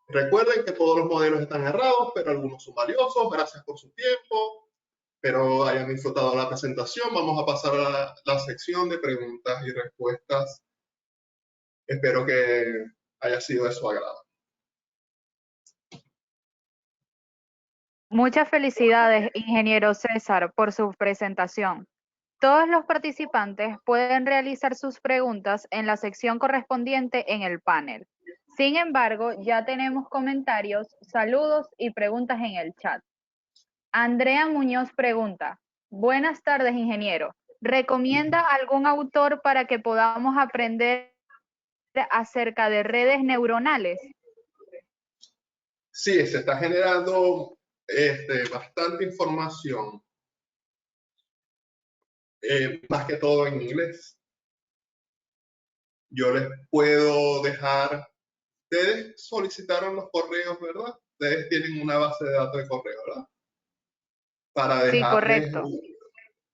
Recuerden que todos los modelos están errados, pero algunos son valiosos. Gracias por su tiempo. Espero hayan disfrutado la presentación. Vamos a pasar a la sección de preguntas y respuestas espero que haya sido de su agrado. Muchas felicidades, ingeniero César, por su presentación. Todos los participantes pueden realizar sus preguntas en la sección correspondiente en el panel. Sin embargo, ya tenemos comentarios, saludos y preguntas en el chat. Andrea Muñoz pregunta: buenas tardes, ingeniero. ¿Recomienda algún autor para que podamos aprender acerca de redes neuronales? Sí, se está generando bastante información, más que todo en inglés. Yo les puedo dejar, ustedes solicitaron los correos, ¿verdad? Ustedes tienen una base de datos de correo, ¿verdad? Para Sí, dejarles, correcto.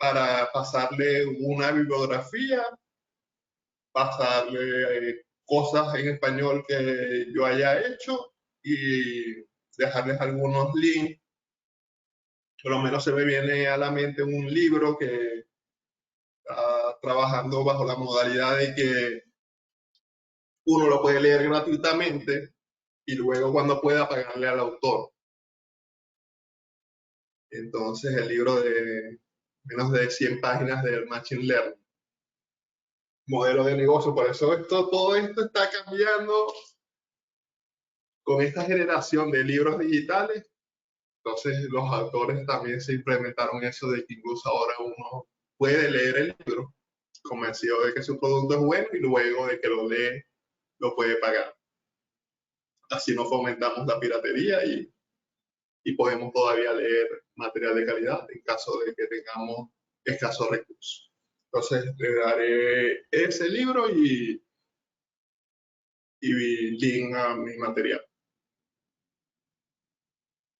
para pasarle una bibliografía, pasarle cosas en español que yo haya hecho y dejarles algunos links. Por lo menos se me viene a la mente un libro que está trabajando bajo la modalidad de que uno lo puede leer gratuitamente y luego cuando pueda pagarle al autor. Entonces el libro de menos de 100 páginas del Machine Learning, modelo de negocio. Por eso todo esto está cambiando con esta generación de libros digitales. Entonces los autores también se implementaron eso de que incluso ahora uno puede leer el libro convencido de que su producto es bueno y luego de que lo lee lo puede pagar. Así no fomentamos la piratería y podemos todavía leer material de calidad en caso de que tengamos escasos recursos. Entonces le daré ese libro y link a mi material.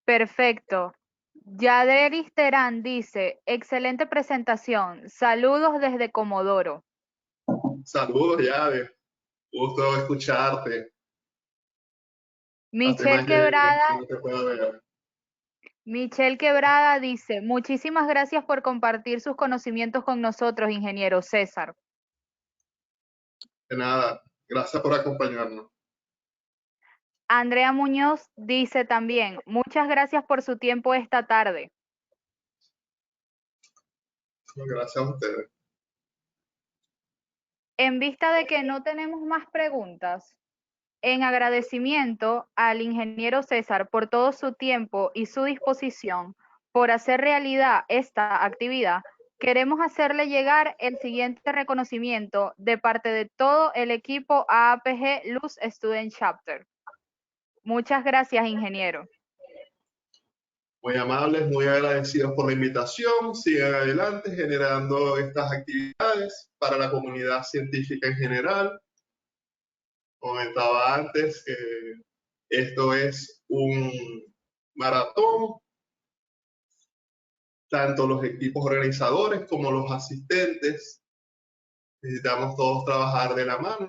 Perfecto. Yaderis Terán dice: excelente presentación. Saludos desde Comodoro. Saludos, Yade. Gusto escucharte. Hace más Michelle que Quebrada, no te puedo ver. Michelle Quebrada dice: muchísimas gracias por compartir sus conocimientos con nosotros, ingeniero César. De nada, gracias por acompañarnos. Andrea Muñoz dice también: muchas gracias por su tiempo esta tarde. Gracias a ustedes. En vista de que no tenemos más preguntas, en agradecimiento al ingeniero César por todo su tiempo y su disposición por hacer realidad esta actividad, queremos hacerle llegar el siguiente reconocimiento de parte de todo el equipo AAPG Luz Student Chapter. Muchas gracias, ingeniero. Muy amables, muy agradecidos por la invitación. Sigan adelante generando estas actividades para la comunidad científica en general. Comentaba antes que esto es un maratón. Tanto los equipos organizadores como los asistentes necesitamos todos trabajar de la mano.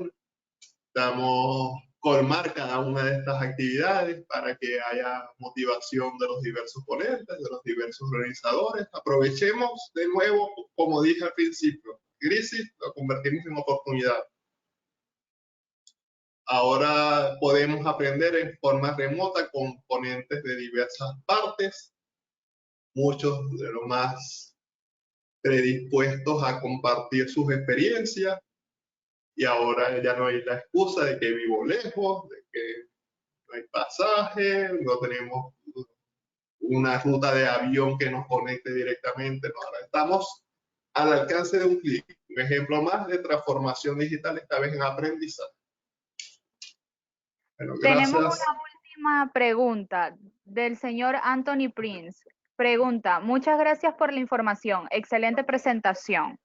Necesitamos colmar cada una de estas actividades para que haya motivación de los diversos ponentes, de los diversos organizadores. Aprovechemos de nuevo, como dije al principio, crisis lo convertimos en oportunidad. Ahora podemos aprender en forma remota con ponentes de diversas partes, muchos de los más predispuestos a compartir sus experiencias, y ahora ya no hay la excusa de que vivo lejos, de que no hay pasaje, no tenemos una ruta de avión que nos conecte directamente. No, ahora estamos al alcance de un clic. Un ejemplo más de transformación digital, esta vez en aprendizaje. Bueno, Tenemos gracias. una última pregunta del señor Anthony Prince. Pregunta: muchas gracias por la información. Excelente presentación.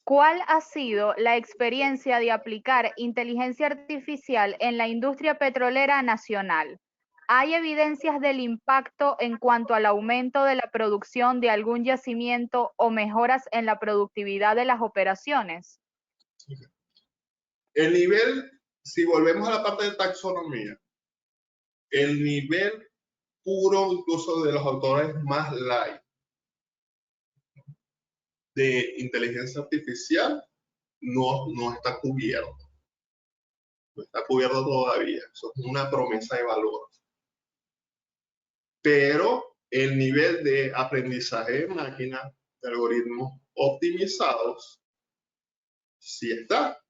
¿Cuál ha sido la experiencia de aplicar inteligencia artificial en la industria petrolera nacional? ¿Hay evidencias del impacto en cuanto al aumento de la producción de algún yacimiento o mejoras en la productividad de las operaciones? El nivel, si volvemos a la parte de taxonomía, el nivel puro incluso de los autores más light de inteligencia artificial no está cubierto. no está cubierto todavía. Eso es una promesa de valor. Pero el nivel de aprendizaje de máquina, de algoritmos optimizados, sí está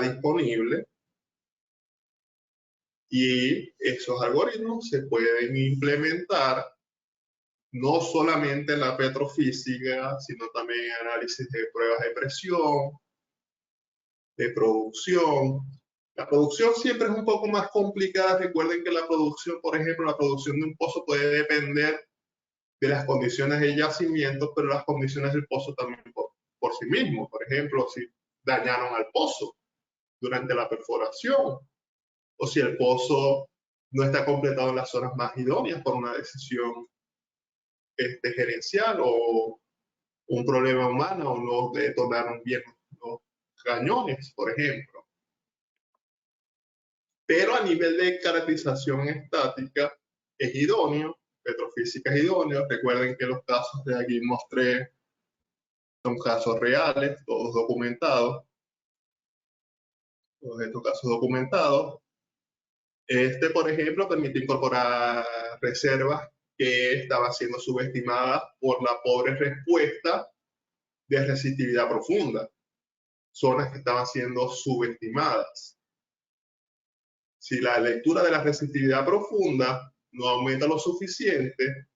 disponible, y esos algoritmos se pueden implementar no solamente en la petrofísica, sino también en análisis de pruebas de presión, de producción. La producción siempre es un poco más complicada. Recuerden que la producción, por ejemplo, la producción de un pozo puede depender de las condiciones del yacimiento, pero las condiciones del pozo también por sí mismo. Por ejemplo, si dañaron al pozo durante la perforación, o si el pozo no está completado en las zonas más idóneas por una decisión gerencial, o un problema humano, o no detonaron bien los cañones, por ejemplo. Pero a nivel de caracterización estática es idóneo, petrofísica es idóneo. Recuerden que los casos de aquí mostré son casos reales, todos documentados, todos estos casos documentados. Por ejemplo, permite incorporar reservas que estaban siendo subestimadas por la pobre respuesta de resistividad profunda, zonas que estaban siendo subestimadas. Si la lectura de la resistividad profunda no aumenta lo suficiente,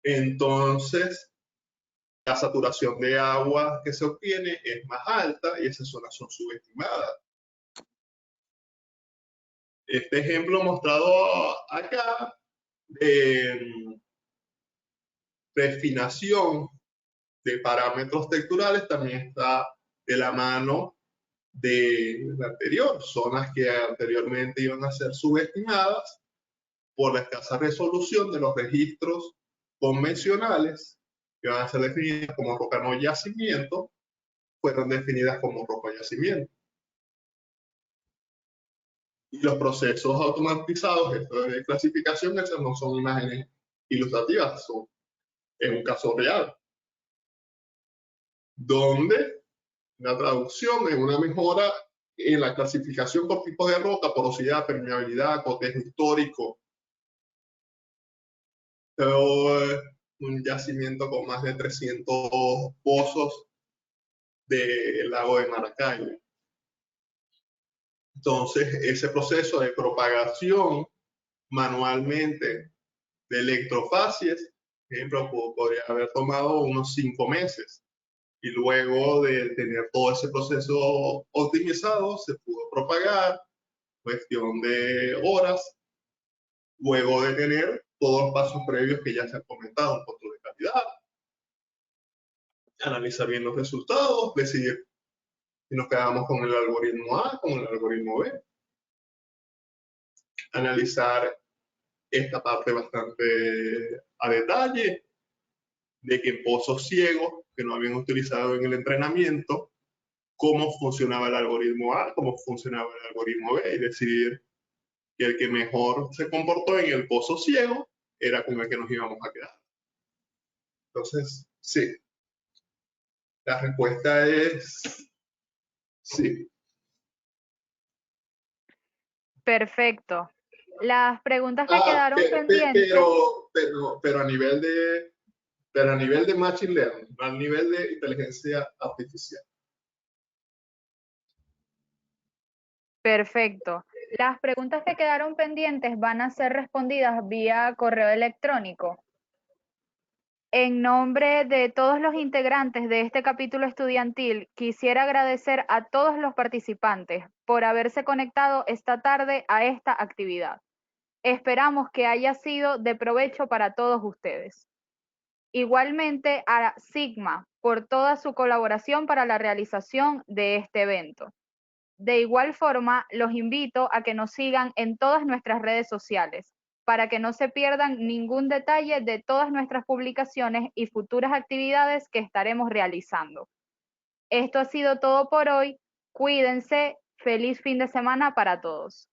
entonces la saturación de agua que se obtiene es más alta y esas zonas son subestimadas. Este ejemplo mostrado acá de refinación de parámetros texturales también está de la mano del anterior, zonas que anteriormente iban a ser subestimadas por la escasa resolución de los registros convencionales, que van a ser definidas como roca no yacimiento, fueron definidas como roca yacimiento. Y los procesos automatizados de clasificación, esas no son imágenes ilustrativas, es un caso real, donde la traducción es una mejora en la clasificación por tipos de roca, porosidad, permeabilidad, cotejo histórico. Un yacimiento con más de 300 pozos del lago de Maracaibo. Entonces, ese proceso de propagación manualmente de electrofacies, por ejemplo, podría haber tomado unos 5 meses. Y luego de tener todo ese proceso optimizado, se pudo propagar, cuestión de horas, luego de tener todos los pasos previos que ya se han comentado, un control de calidad, analizar bien los resultados, decidir si nos quedamos con el algoritmo A, con el algoritmo B, analizar esta parte bastante a detalle, de que en pozos ciegos que no habían utilizado en el entrenamiento, cómo funcionaba el algoritmo A, cómo funcionaba el algoritmo B, y decidir que el que mejor se comportó en el pozo ciego era con el que nos íbamos a quedar. Entonces, sí, la respuesta es sí. Perfecto. Las preguntas que quedaron pendientes. Pero a nivel de machine learning, no a nivel de inteligencia artificial. Perfecto. Las preguntas que quedaron pendientes van a ser respondidas vía correo electrónico. En nombre de todos los integrantes de este capítulo estudiantil, quisiera agradecer a todos los participantes por haberse conectado esta tarde a esta actividad. Esperamos que haya sido de provecho para todos ustedes. Igualmente a Sigma por toda su colaboración para la realización de este evento. De igual forma, los invito a que nos sigan en todas nuestras redes sociales para que no se pierdan ningún detalle de todas nuestras publicaciones y futuras actividades que estaremos realizando. Esto ha sido todo por hoy. Cuídense. Feliz fin de semana para todos.